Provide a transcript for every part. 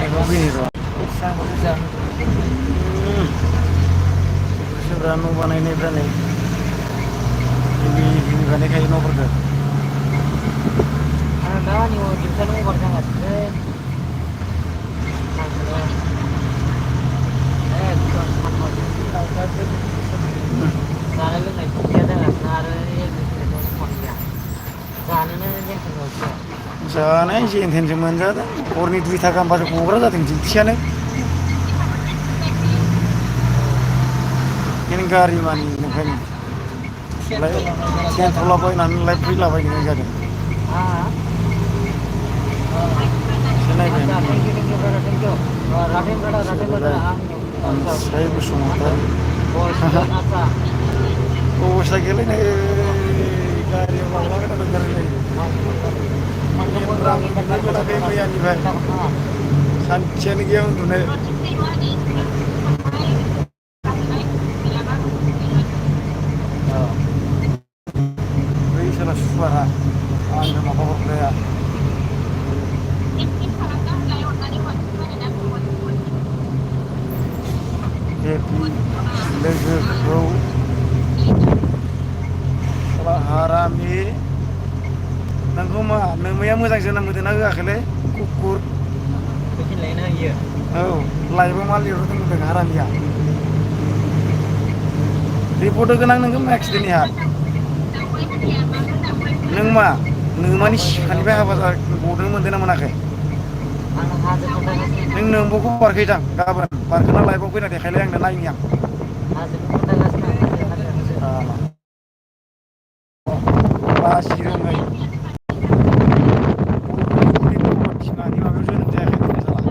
Emang gini tuh. Usang-usang. Seberang nu baनायनाय nih. Ini baनाय kayak न'फोरखौ. Ano daw ni Gibson mo barkangat. Gibson man mo. Sana lu ngai dia dah sana dia itu pon dia. Sana dia kenal dia. जानाय एसे intention मोनजादों हरनि 2 था गाहामबासो गग्रा जादों दिउथियानो बेनो गारि मानि ओंखायनो थेनथ'लाबायनानै फैलाबायनो जादों एसे नायबाय साय बसुमतारी अबस्था गेलेनाय गारियाव लांलाबायना मोनाखै मैयानिफ्राय सानसेयानो गैया उन्दुनो बै साला सुवारा आंनो माबा हरग्राया हेपि लोगोखौ साला हारामि नोंखौ मा नोमैया मोजां जोनोम होदोंना होआखैलै कुकुर फैफिनलायनो होयो औ लाइभआव मा लिरहरदों होनदों हारामिया रिपर्ट होगोन आं नोंखौ एक्सिडेन्टनिहा नों मा नोमानि सिखानिफ्राय हाबा गनो मोनदों ना मोनाखै नों नोंबोखौ बारखैदां गाबोन बारखोना लाइभआव फैना देखायलाय आंनो नायनि आं बासि रोङै बिमानि माबायाव जोनोम जायाखै नोङो साला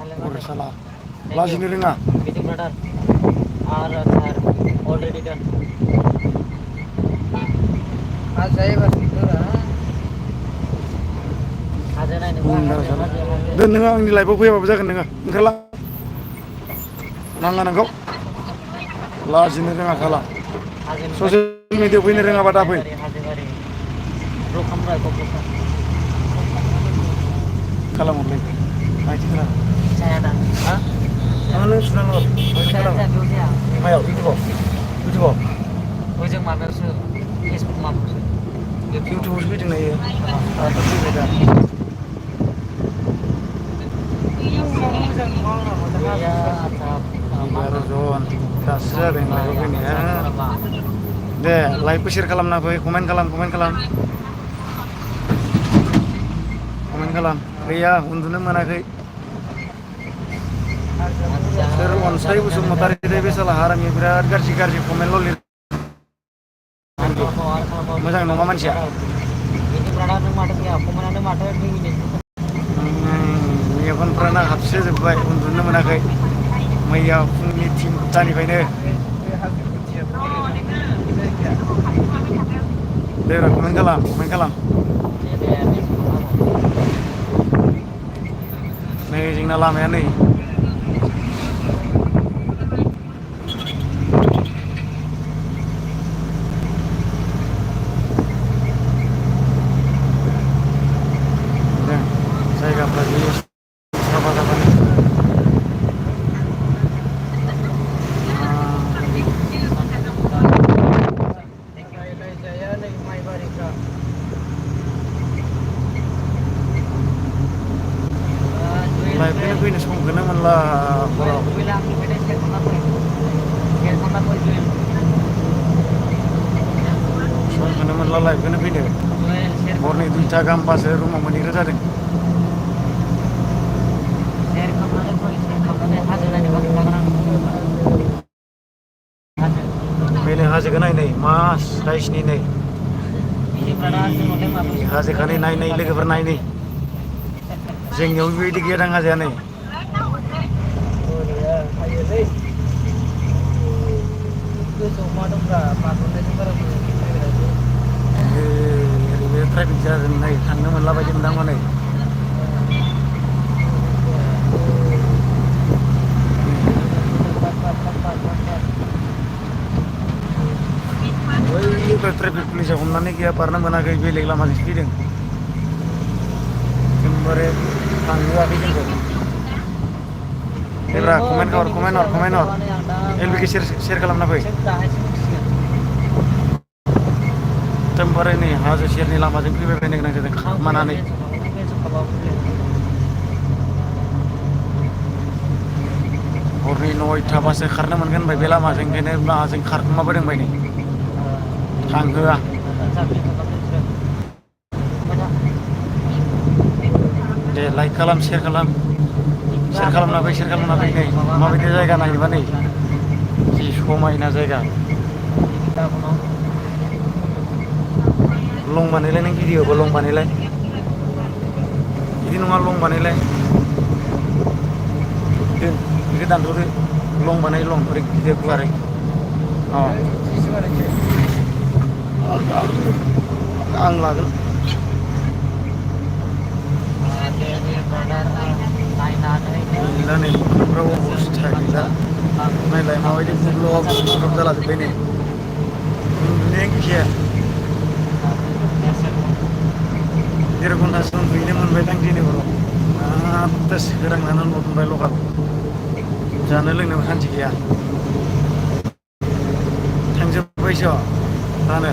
कुकुर साला लाजिनो रोङा meeting brother are sir already done saya pasti itu ada naik दोन नोङो आंनि लाइफआव फैयाबाबो जागोन नोङो ओंखारलां नाङा नोंखौ लाजिनो रोङा साला ससियेल मिडियायाव फैनो रोङाबा दा फै खालामहरलै माइथिफोरा नों सुनांगौ मायाव इउटुबाव ओजों माबायावसो फेसबुक माबायावसो इउटुबावसो फैदों ना इयो आंथ' फैबाय दा Baru Zon kasih ada yang lagu ini ya. Deh, like share kalam na boy, komen kalam. Komen kalam. Iya, untungnya mana kay. Ser onsai busuk motor itu bisa lah haram ya berat garsi komen lo lir. Masa nggak ngaman sih? Ini pernah ada mata ya, komen ada mata ini. Iya kan pernah habis sebaik untungnya mana kay. Maya fungni tim tani kayaknya. Dera komen kalam. Nih jing nalam ya nih. Saya gak lagi apa-apa nih. Ini semua kena malah kalau semua kena malah live kena video. Borne itu cagam pas rumah menira tadi. Beli hasil kena ini mas, guys ini. Hasil kena ini lagi pernah ini. Jengnya ubi di kira nggak sih nih? Traffic jam nih, tangga mana lagi mendang mana? Woi, traffic police aku nanya kia, pernah mana kayak beli lama di speeding. होआखै जोंखौ एब्रा comment हर एलबिखौ share खालामना फै एकदमबारे नै हाजो सेरनि लामाजों फैबाय बायनो गोनां जादों खामानानै हरनि 9:00 खारनो मोनगोन होनबाय बे लामाजों ओंखायनो लामाजों खारखुमाबोदों बाय नै थांहोआ दे लाइक खालाम सेयार खालामना फै नै माबायदि जायगा नायनोबा नै जि समायना जायगा लं बानायलाय नों भिडिअ'खौ लं बानायलाय बिदि नङा लं बानायलाय बेखौ दानथ'दो लं बानाय लं ओरै गिदिर गुवारै आं लागोन गैला नै ओमफ्राय अबस्था गैला नायलाय माबायदि बुग्लब जालाजोब्बाय नै उन्दुनायानो गैखाया 1.5 घन्टासो उन्दुहैनो मोनबायदां दिनै हराव माथो सोरांनानै उन्दुबाय लगाब जानो लोंनोबो शान्ति गैया थांजोब्बायसो रानो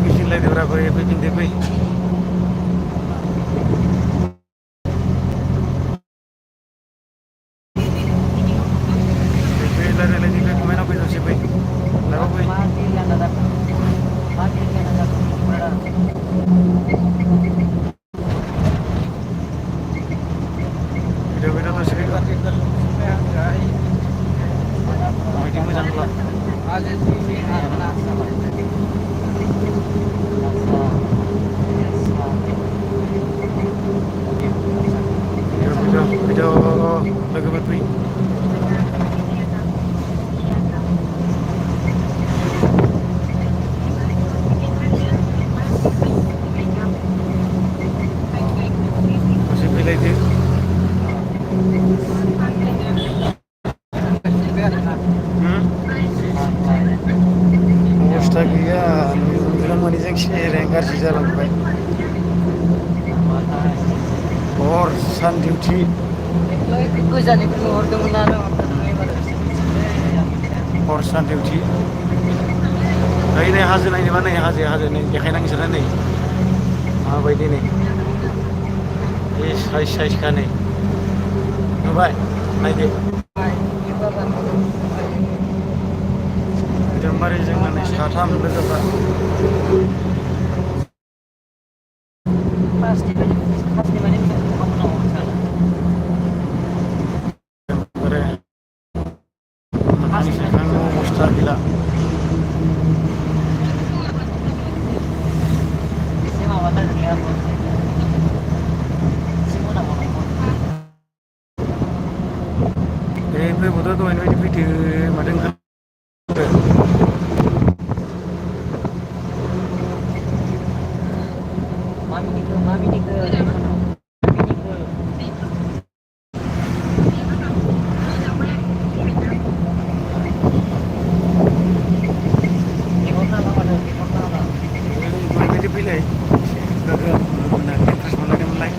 फैफिनलायदोब्रा फैफिनदो फै रायलायलायदो कमेन्टआव फैदोंसै फै लाइभआव फै भिडिअ दसे फैदो माबायदि मोजां नुला भिडिअ लोगोफोर फै दसे फैलायदो अबस्था गैया उन्दुनो मोनैजों सेहेरायानो गाज्रि जालांबाय हर सान डिउटि गोजाननिफ्राय हरदोंमोन आरो हर सान डिउटि नै हाजो नायनोबा नै हाजो नै देखायनांगोन नै माबायदि नै बे साइजखा नै नुबाय नायदो एकदमबारे जोंना नै साथाम लोगोफ्रा अबस्था गैला फैबावदो दहायनो बायदि फैदो माथो ओंखार दहायबायदि फैलाय गोगोम इन्ट्रेस्ट मोनलायदोंमोनलाय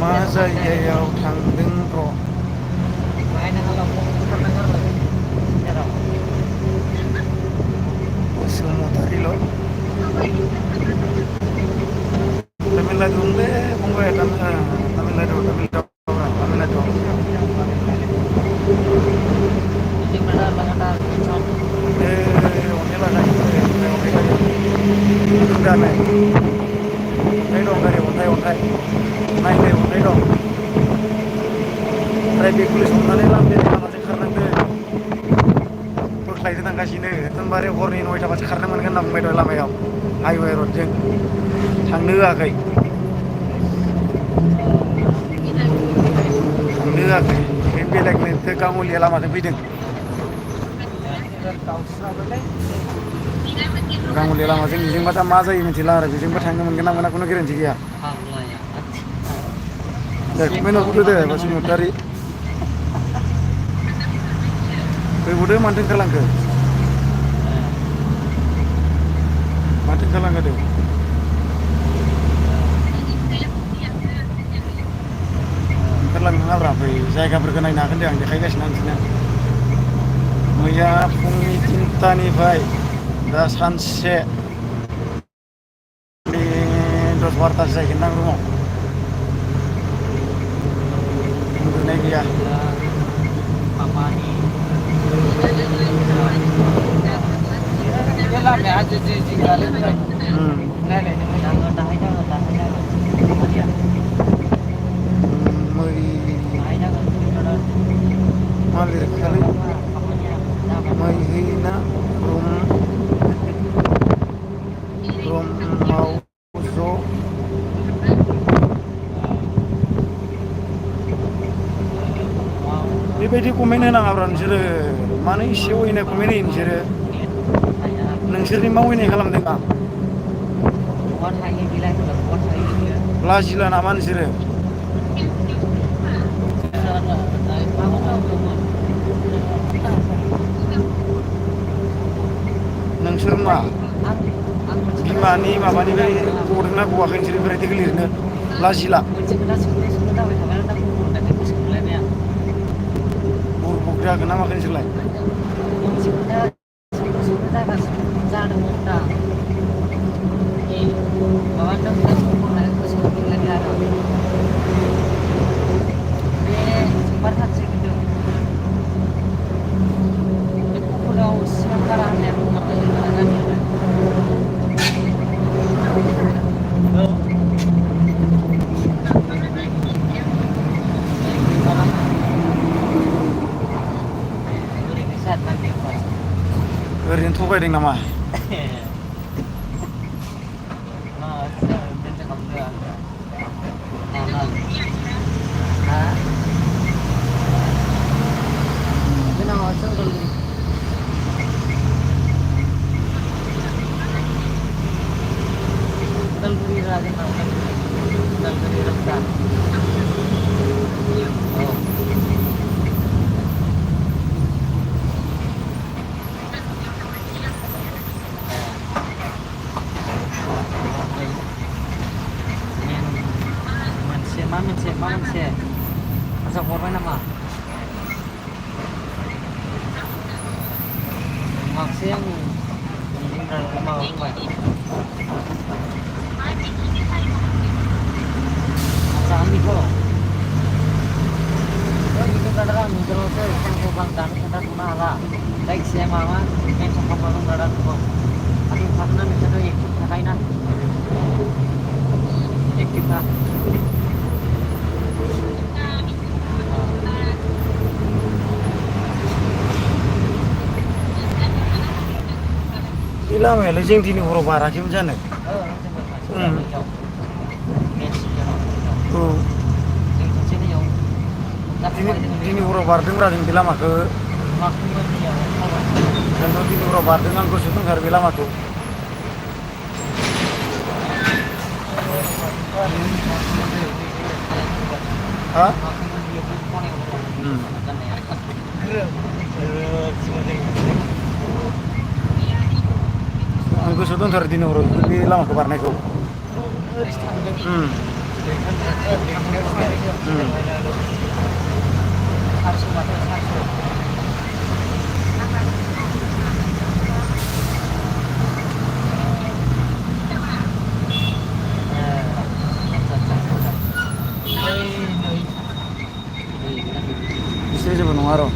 मा जायगायाव थांदों र' बसुमतारिल' तामिलनाडु दंलै फंबाय तामिलनाडु अन्थाइ दं गारि अन्थाइ नायनो अन्थाइ दं ट्राइफिक पुलिस हमनानै लामाजों खारनांदो बोख्लायनो थांगासिनो एकदमबारे हरनि 9:00 खारनो मोनगोन होनना बुंबाय दं लामायाव हाइवे रडजों थांनो होआखै बेखायनो बेलेगनो गाङलिया लामाजों फैदों गांगुलि लामाजों बेजोंबा दा मा जायो मिथिला आरो बेजोंबो थांनो मोनगोन ना मोना खुनु गेरेन्थि गैया। दे कमेन्ट हरबोदो दे बसुमतारी फैबावदो मानोथो ओंखारलांखो माथो ओंखारलांखो दे ओंखारलांनाङाब्रा फै जायगाफोरखौ नायनो हागोन दे आं देखायगासिनो नोंसोरनो मैया फुंनि 3टानिफ्राय दा सानसे 10-12तासो जाहैगोन आं रुमाव उन्दुनाय गैया लिरखालै मैहैना रुमाव ज' बेबायदि कमेन्ट होनाङाब्रा नोंसोरो मानो एसे अयनाय कमेन्ट होयो नोंसोरो नोंसोरनि मावैनाय खालामदों आं लाजिला नामा नोंसोरो नोंसोर मा बिमानि माबानिफ्राय गदोंना गवाखै नोंसोर बोरैथो लिरनो लाजिला बुरबक जागोन ना माखो नोंसोरलाय ओरैनो थगायदों नामा मोनसे आजा हरबाय नामा माखासे आं माबा बुंबाय आमिखौ बिदिनो kadang आं नुदोंल'सो एखौ आं दानो खोन्थाथ'नो हाला जायखिजाया माबा मेनसन खालामना दं दादाखौ आं थाखोना नोंसोरथ' एक्टिभ थाखायोना एक्टिभखा बे लामायालाय जों दिनै हराव बाराखैमोन जानो दिनै हराव बारदोंब्रा जों बे लामाखौ जोंथ' दिनै हराव बारदों आं गोसोआव दंथारो बे लामाखौ हा आं गोसोआव दंथारो दिनै हराव बे लामाखौ बारनायखौ बिसोर जेबो नङा र'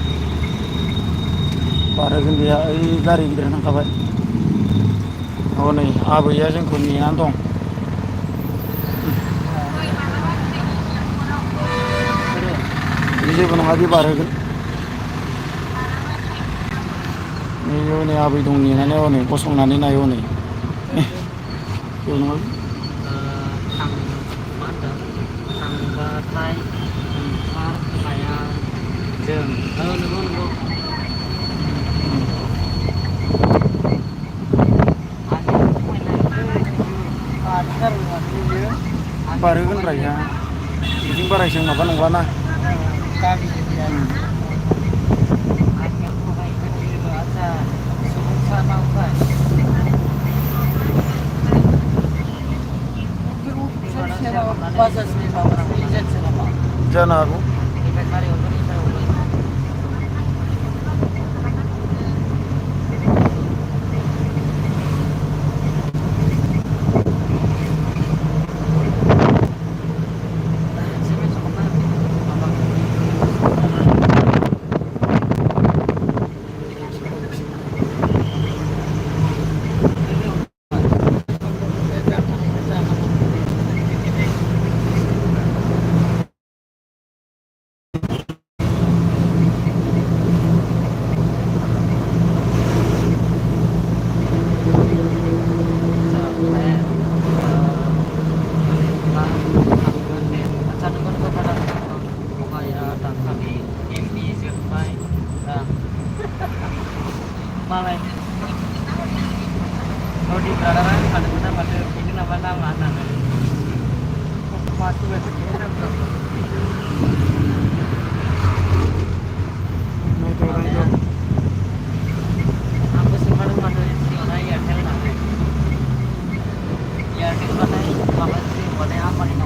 बारहोगोन बेहा ओइ गारि गिदिर थांखाबाय हनै आबैया जोंखौ नेनानै दं बे जेबो नङा बे बारहोगोन हनै आबै दं नेनानै हनै गसंनानै नाय हनै जेबो नङा थांबाथाय ओंखारखाया जों नंगौ बारहोगोन रायहा बिथिं बारा एसां माबा नंलाना गामि एरिया आदसा सुबुंफ्रा मावबाय बाजाजनि माबा एजेन्सि नामा जानो हागौ बेटारि हरगोन malah kalau di belakang ada kita pada ini nama nama anak waktu itu kita aku simpan mana di mana ya tel mana ya di mana apa sih mana apa nih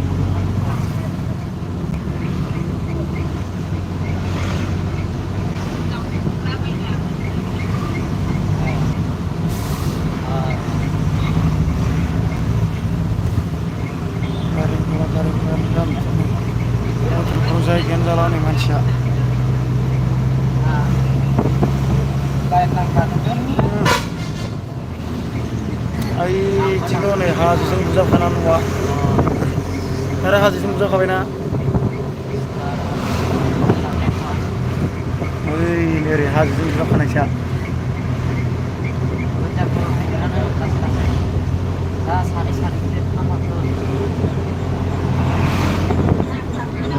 kamu जायगायानो जाला नै मानसिया ओइथिंल' नै हाजोजों बुजाबखाना न'आ आरो हाजोजों बुजाखाबायना ओइ ओरै हाजोजों बुजाखानायसो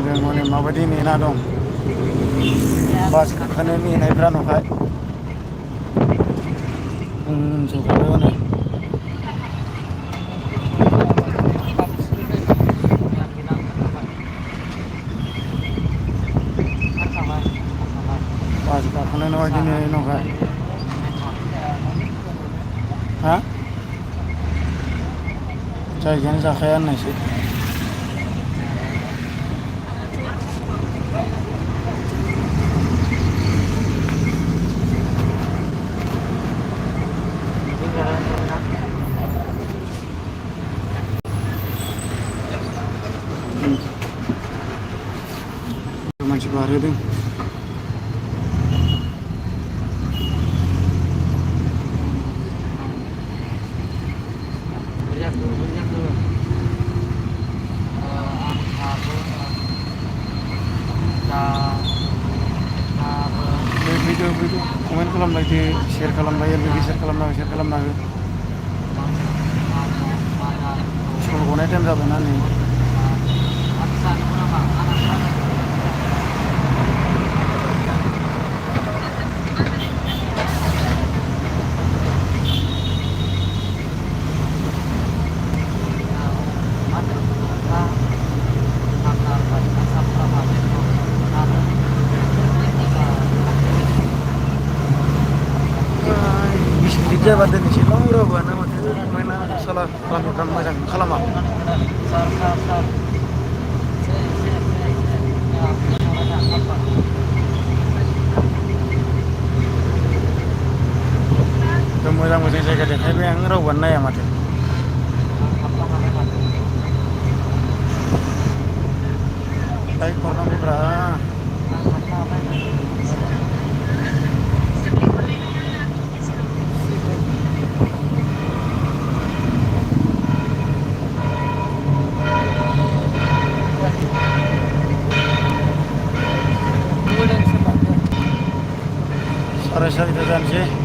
जों माने माबायदि नेना दं बास गाखोनो नेनायफ्रा न'खाय जौगाबाय हनै बास गाखोनो माबायदि नेनाय न'खाय हा जायगायानो जाखाया होननायसो मानसि बारहोदों fídeo komen खालामलायदो शेयार खालामलायो लोगो शेयार खालामना हो सल गनाय टाइम जाबायना नै जाबा दिनैसो रावबोआनो माथो माइना साला गामिफ्रा मोजां खालामा मोजां मोजां जायगा देखायबाय आं रावबोआनो नाया माथो लाइक हरनांगौब्रा साराय सारिथा जानोसै